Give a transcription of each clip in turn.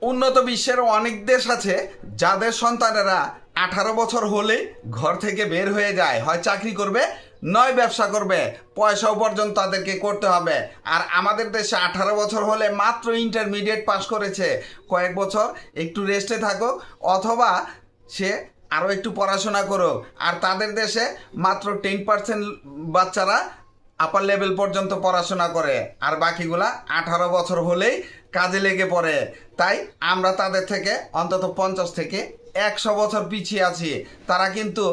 উন্নত বিশ্বের অনেক দেশ আছে যাদের সন্তানেরা 18 বছর হলে ঘর থেকে বের হয়ে যায়, হয় চাকরি করবে নয় ব্যবসা করবে, পয়সা উপার্জন তাদেরকে করতে হবে। আর আমাদের দেশে 18 বছর হলে মাত্র ইন্টারমিডিয়েট পাস করেছে, কয়েক বছর একটু রেস্টে থাকো অথবা সে আরও একটু পড়াশোনা করো। আর তাদের দেশে মাত্র 10% বাচ্চারা আপার লেভেল পর্যন্ত পড়াশোনা করে, আর বাকিগুলা 18 বছর হলেই কাজে লেগে পড়ে। তাই আমরা তাদের থেকে অন্তত 50 থেকে 100 বছর পিছিয়ে আছি। তারা কিন্তু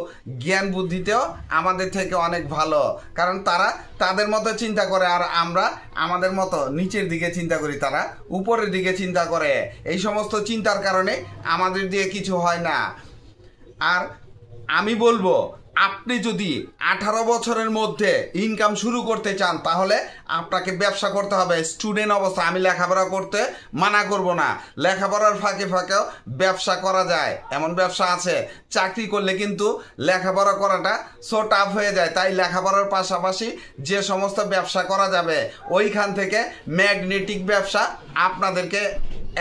জ্ঞান বুদ্ধিতেও আমাদের থেকে অনেক ভালো, কারণ তারা তাদের মতো চিন্তা করে আর আমরা আমাদের মতো নিচের দিকে চিন্তা করি, তারা উপরের দিকে চিন্তা করে। এই সমস্ত চিন্তার কারণে আমাদের দিয়ে কিছু হয় না। আর আমি বলবো, আপনি যদি 18 বছরের মধ্যে ইনকাম শুরু করতে চান তাহলে আপনাকে ব্যবসা করতে হবে। স্টুডেন্ট অবস্থা আমি লেখাপড়া করতে মানা করব না, লেখাপড়ার ফাঁকে ফাঁকেও ব্যবসা করা যায়, এমন ব্যবসা আছে। চাকরি করলে কিন্তু লেখাপড়া করাটা সো টাফ হয়ে যায়, তাই লেখাপড়ার পাশাপাশি যে সমস্ত ব্যবসা করা যাবে ওইখান থেকে ম্যাগনেটিক ব্যবসা আপনাদেরকে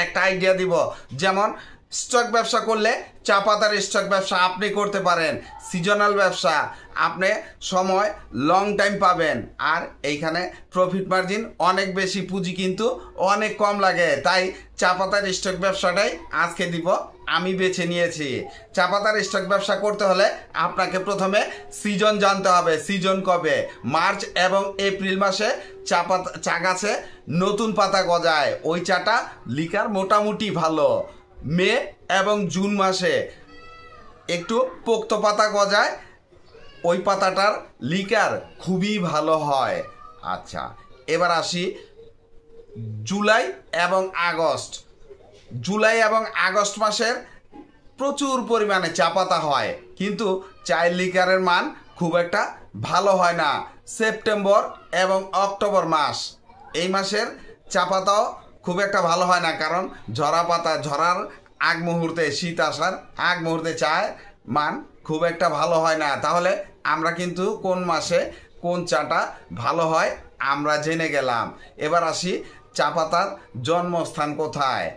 একটা আইডিয়া দিব। যেমন স্টক ব্যবসা করলে চা পাতার স্টক ব্যবসা আপনি করতে পারেন। সিজনাল ব্যবসা আপনি সময় লং টাইম পাবেন, আর এইখানে প্রফিট মার্জিন অনেক বেশি, পুঁজি কিন্তু অনেক কম লাগে। তাই চা পাতার স্টক ব্যবসাটাই আজকে দিব, আমি বেছে নিয়েছি। চা পাতার স্টক ব্যবসা করতে হলে আপনাকে প্রথমে সিজন জানতে হবে। সিজন কবে? মার্চ এবং এপ্রিল মাসে চা গাছে নতুন পাতা গজায়, ওই চাটা লিকার মোটামুটি ভালো। মে এবং জুন মাসে একটু পোক্ত পাতা গজায়, ওই পাতাটার লিকার খুবই ভালো হয়। আচ্ছা, এবার আসি জুলাই এবং আগস্ট। জুলাই এবং আগস্ট মাসের প্রচুর পরিমাণে চা পাতা হয়, কিন্তু চায়ের লিকারের মান খুব একটা ভালো হয় না। সেপ্টেম্বর এবং অক্টোবর মাস, এই মাসের চা পাতাও খুব একটা ভালো হয় না, কারণ ঝরার আগ মুহূর্তে, শীত আসার আগ মুহূর্তে চায়ের মান খুব একটা ভালো হয় না। তাহলে আমরা কিন্তু কোন মাসে কোন চাটা ভালো হয় আমরা জেনে গেলাম। এবার আসি চা পাতার জন্মস্থান কোথায়।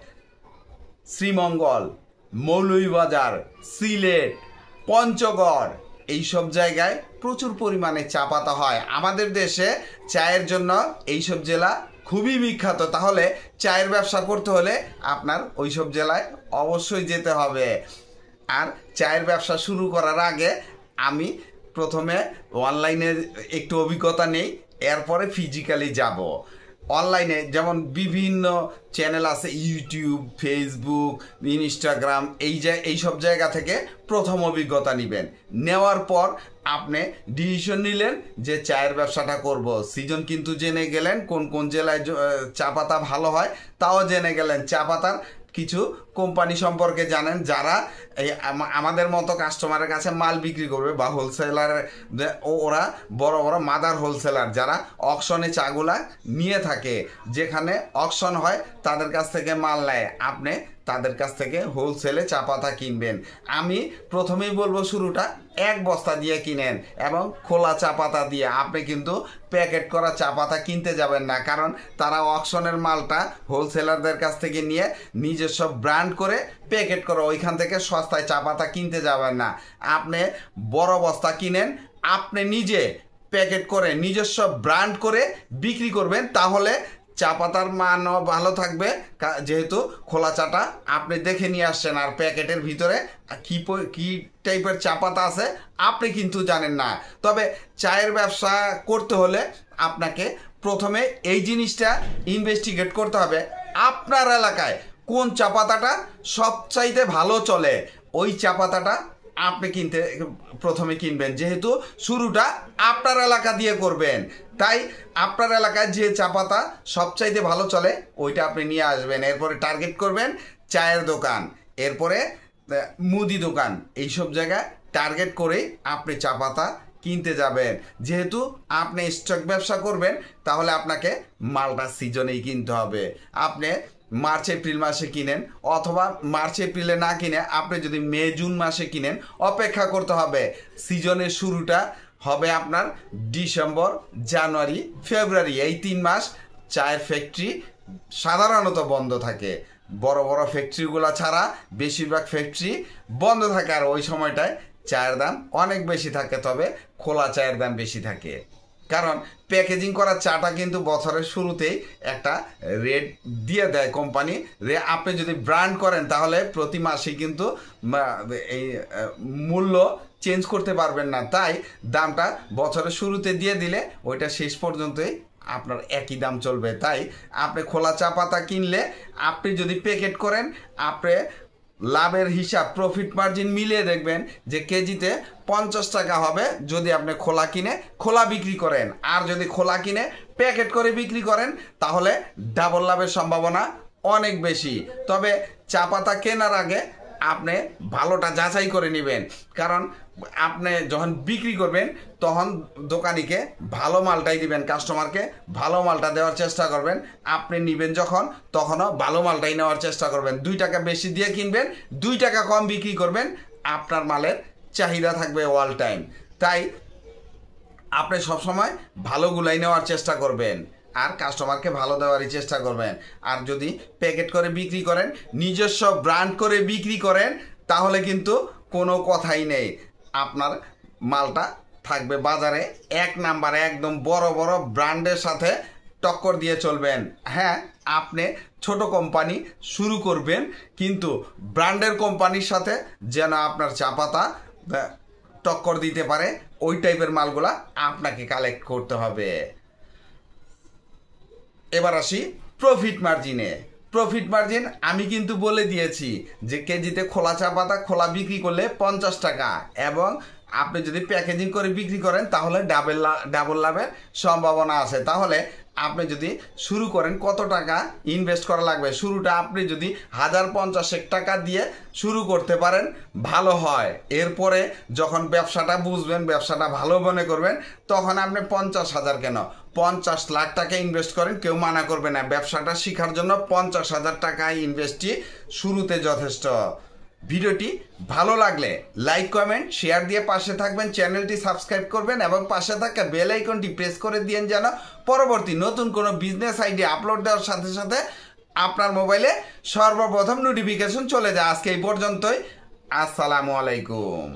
শ্রীমঙ্গল, মৌলভীবাজার, সিলেট, পঞ্চগড়, এইসব জায়গায় প্রচুর পরিমাণে চা পাতা হয়। আমাদের দেশে চায়ের জন্য এইসব জেলা খুবই বিখ্যাত। তাহলে চায়ের ব্যবসা করতে হলে আপনার ওইসব জেলায় অবশ্যই যেতে হবে। আর চায়ের ব্যবসা শুরু করার আগে আমি প্রথমে অনলাইনে একটু অভিজ্ঞতা নেই, এরপরে ফিজিক্যালি যাব। অনলাইনে যেমন বিভিন্ন চ্যানেল আছে, ইউটিউব, ফেসবুক, ইনস্টাগ্রাম, এই সব জায়গা থেকে প্রথম অভিজ্ঞতা নেবেন। নেওয়ার পর আপনি ডিসিশন নিলেন যে চায়ের ব্যবসাটা করব। সিজন কিন্তু জেনে গেলেন, কোন কোন জেলায় চা পাতা ভালো হয় তাও জেনে গেলেন। চা পাতার কিছু কোম্পানি সম্পর্কে জানেন যারা এই আমাদের মতো কাস্টমারের কাছে মাল বিক্রি করবে, বা হোলসেলার, ওরা বড় বড় মাদার হোলসেলার যারা অকশনে চাগুলা নিয়ে থাকে, যেখানে অকশন হয় তাদের কাছ থেকে মাল নেয়। আপনি তাদের কাছ থেকে হোলসেলে চা পাতা কিনবেন। আমি প্রথমেই বলবো শুরুটা 1 বস্তা দিয়ে কিনেন এবং খোলা চা পাতা দিয়ে। আপনি কিন্তু প্যাকেট করা চা পাতা কিনতে যাবেন না, কারণ তারা অকশনের মালটা হোলসেলারদের কাছ থেকে নিয়ে নিজস্ব ব্র্যান্ড করে প্যাকেট করে ওইখান থেকে সস্তায় চা পাতা কিনতে যাবেন না। আপনি বড় বস্তা কিনেন, আপনি নিজে প্যাকেট করে নিজস্ব ব্র্যান্ড করে বিক্রি করবেন, তাহলে চা পাতার মানও ভালো থাকবে, যেহেতু খোলা চাটা আপনি দেখে নিয়ে আসছেন। আর প্যাকেটের ভিতরে কি টাইপের চা পাতা আছে আপনি কিন্তু জানেন না। তবে চায়ের ব্যবসা করতে হলে আপনাকে প্রথমে এই জিনিসটা ইনভেস্টিগেট করতে হবে, আপনার এলাকায় কোন চা পাতাটা সবচাইতে ভালো চলে, ওই চা পাতাটা আপনি প্রথমে কিনবেন। যেহেতু শুরুটা আপনার এলাকা দিয়ে করবেন, তাই আপনার এলাকায় যে চা পাতা সবচাইতে ভালো চলে ওইটা আপনি নিয়ে আসবেন। এরপরে টার্গেট করবেন চায়ের দোকান, এরপরে মুদি দোকান, এইসব জায়গায় টার্গেট করেই আপনি চা পাতা কিনতে যাবেন। যেহেতু আপনি স্টক ব্যবসা করবেন, তাহলে আপনাকে মালটা সিজনেই কিনতে হবে। আপনি মার্চ এপ্রিল মাসে কিনেন, অথবা মার্চ এপ্রিলে না কিনে আপনি যদি মে জুন মাসে কিনেন, অপেক্ষা করতে হবে। সিজনের শুরুটা হবে আপনার ডিসেম্বর, জানুয়ারি, ফেব্রুয়ারি, এই 3 মাস চায়ের ফ্যাক্টরি সাধারণত বন্ধ থাকে। বড় বড় ফ্যাক্টরিগুলো ছাড়া বেশিরভাগ ফ্যাক্টরি বন্ধ থাকে, আর ওই সময়টায় চায়ের দাম অনেক বেশি থাকে, তবে খোলা চায়ের দাম বেশি থাকে। কারণ প্যাকেজিং করা চাটা কিন্তু বছরের শুরুতেই একটা রেট দিয়ে দেয় কোম্পানি, আপনি যদি ব্র্যান্ড করেন তাহলে প্রতি মাসেই কিন্তু এই মূল্য চেঞ্জ করতে পারবেন না, তাই দামটা বছরের শুরুতে দিয়ে দিলে ওইটা শেষ পর্যন্তই আপনার একই দাম চলবে। তাই আপনি খোলা চা পাতা কিনলে আপনি যদি প্যাকেট করেন, আপনি লাভের হিসাব প্রফিট মার্জিন মিলিয়ে দেখবেন যে কেজিতে 50 টাকা হবে যদি আপনি খোলা কিনে খোলা বিক্রি করেন, আর যদি খোলা কিনে প্যাকেট করে বিক্রি করেন তাহলে ডাবল লাভের সম্ভাবনা অনেক বেশি। তবে চা পাতা কেনার আগে আপনি ভালোটা যাচাই করে নেবেন, কারণ আপনি যখন বিক্রি করবেন তখন দোকানিকে ভালো মালটাই দিবেন, কাস্টমারকে ভালো মালটা দেওয়ার চেষ্টা করবেন। আপনি নেবেন যখন তখনও ভালো মালটাই নেওয়ার চেষ্টা করবেন। 2 টাকা বেশি দিয়ে কিনবেন, 2 টাকা কম বিক্রি করবেন, আপনার মালের চাহিদা থাকবে অল টাইম। তাই আপনি সবসময় ভালোগুলাই নেওয়ার চেষ্টা করবেন আর কাস্টমারকে ভালো দেওয়ারই চেষ্টা করবেন। আর যদি প্যাকেট করে বিক্রি করেন, নিজস্ব ব্র্যান্ড করে বিক্রি করেন, তাহলে কিন্তু কোনো কথাই নেই, আপনার মালটা থাকবে বাজারে 1 নাম্বারে, একদম বড় বড় ব্র্যান্ডের সাথে টক্কর দিয়ে চলবেন। হ্যাঁ, আপনি ছোট কোম্পানি শুরু করবেন, কিন্তু ব্র্যান্ডের কোম্পানির সাথে যেন আপনার চা পাতা টক্কর দিতে পারে, ওই টাইপের মালগুলা আপনাকে কালেক্ট করতে হবে। এবার আসি প্রফিট মার্জিনে। প্রফিট মার্জিন আমি কিন্তু বলে দিয়েছি যে কেজিতে খোলা চা পাতা খোলা বিক্রি করলে 50 টাকা, এবং আপনি যদি প্যাকেজিং করে বিক্রি করেন তাহলে ডাবল লাভের সম্ভাবনা আছে। তাহলে আপনি যদি শুরু করেন, কত টাকা ইনভেস্ট করা লাগবে? শুরুটা আপনি যদি 1050 টাকা দিয়ে শুরু করতে পারেন ভালো হয়। এরপরে যখন ব্যবসাটা বুঝবেন, ব্যবসাটা ভালো মনে করবেন, তখন আপনি 50,000 কেন 50 লাখ টাকা ইনভেস্ট করেন, কেউ মানা করবে না। ব্যবসাটা শেখার জন্য 50,000 টাকা ইনভেস্টই শুরুতে যথেষ্ট। ভিডিওটি ভালো লাগলে লাইক কমেন্ট শেয়ার দিয়ে পাশে থাকবেন, চ্যানেলটি সাবস্ক্রাইব করবেন এবং পাশে থাকা বেল আইকনটি প্রেস করে দিন যেন পরবর্তী নতুন কোনো বিজনেস আইডিয়া আপলোড দেওয়ার সাথে সাথে আপনার মোবাইলে সর্বপ্রথম নোটিফিকেশন চলে যায়। আজকে এই পর্যন্তই। আসসালামু আলাইকুম।